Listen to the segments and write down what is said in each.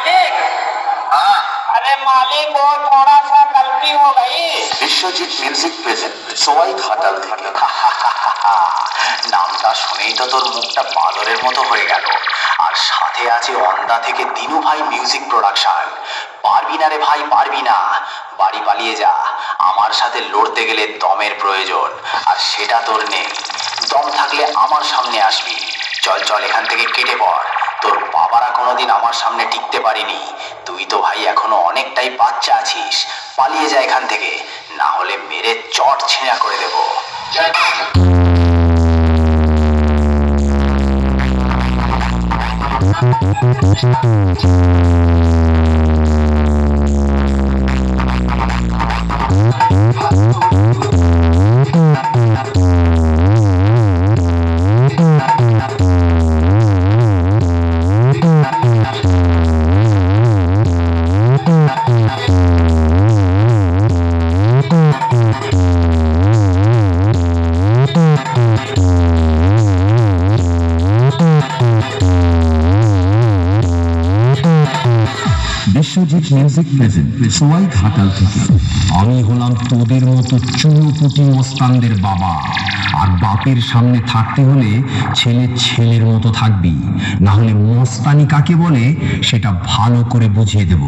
मालिक। हाँ। अरे मालिक, वो थोड़ा सा गलती हो गई। বিশ্বজিৎ মিউজিক প্রেজেন্ট সবাই ঘাটাল থেকে। নামটা শুনেই তো তোর মুখটা বাদরের মতো হয়ে গেল। আর সাথে আছে অন্দা থেকে দিনু ভাই মিউজিক প্রোডাকশন। পারবি না রে ভাই, পারবি না। বাড়ি পালিয়ে যা। আমার সাথে লড়তে গেলে দমের প্রয়োজন, আর সেটা তোর নেই। দম থাকলে আমার সামনে আসবি। চল চল, এখান থেকে কেটে পড়। তোর বাবারা কোনোদিন আমার সামনে টিকতে পারিনি। তুই তো ভাই এখনো অনেকটাই বাচ্চা আছিস। পালিয়ে যা এখান থেকে, না হলে মেরে চট ছিঁড়া করে দেবো। বিশ্বজিৎ মিউজিক প্রেজেন্ট সবাই ঘাটাল থেকে। আমি হলাম তোদের মতো চুনোপুটি মস্তানদের বাবা। আর বাপের সামনে থাকতে হলে ছেলে ছেলের মতো থাকবি, না হলে মস্তানি কাকে বলে সেটা ভালো করে বুঝিয়ে দেব।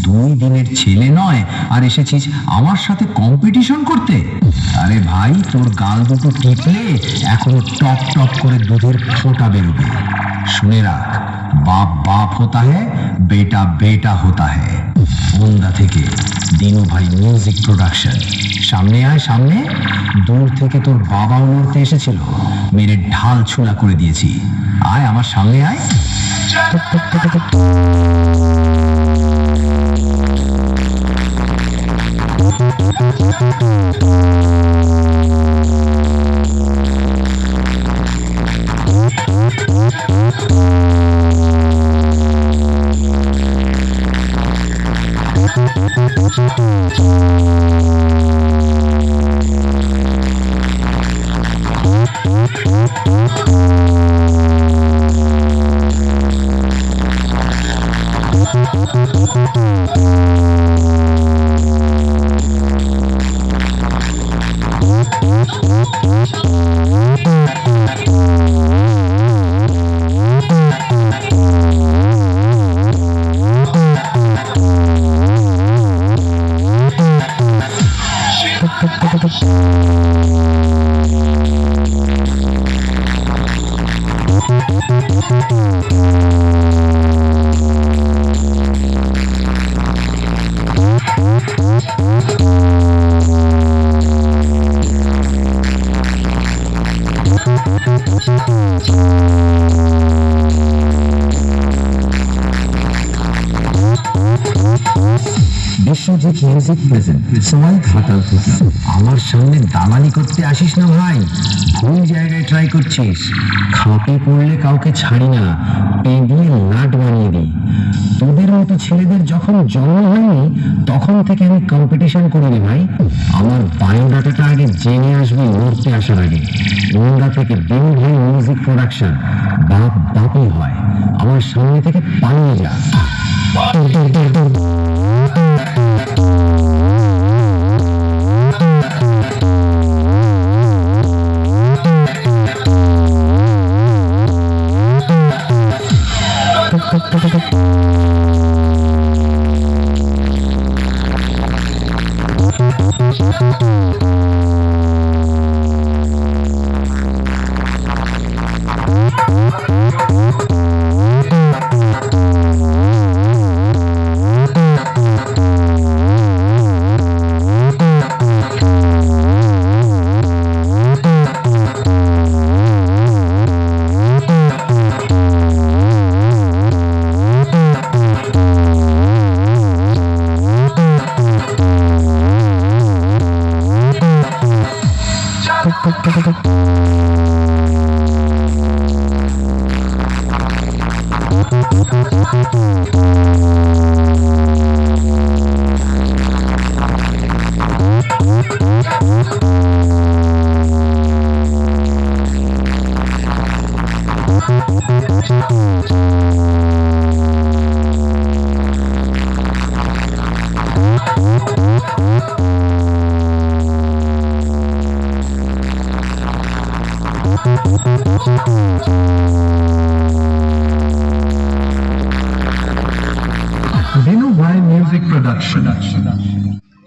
2 দিনের ছেলে নয় আর এসেছিস আমার সাথে কম্পিটিশন করতে? আরে ভাই, তোর গাল দুটো টিপলে এখনো টপ টপ করে দুধের ফোঁটা বেরোবে। শুনে রাখ, बाप बाप होता है, बेटा बेटा होता है। ওন্দা থেকে দিনু ভাই মিউজিক প্রোডাকশন। সামনে আয়, সামনে। দূর থেকে তোর বাবাও লড়তে এসেছিল, মেরে ঢাল ছুলা করে দিয়েছি। আয় আমার সামনে আয়। বিশ্বজিৎ মিউজিক প্রেজেন্ট সবাই ঘাটাল থেকে। আমার সামনে দালালি করতে আসিস না ভাই, ভুল জায়গায় ট্রাই করছিস। খাপে পড়লে কাউকে ছাড়ি না, পেগিয়ে নাট বানিয়ে দিই। তোদের মতো ছেলেদের যখন জন্ম হয়নি তখন থেকে আমি কম্পিটিশন করি রে ভাই। আমার বায়োডাটাটা আগে জেনে আসবি লড়তে আসার আগে। ওন্দা থেকে দিনু ভাই মিউজিক প্রোডাকশন। বাপ বাপই হয়। আমার সামনে থেকে পালিয়ে যা। Dinu Bhai Music Production.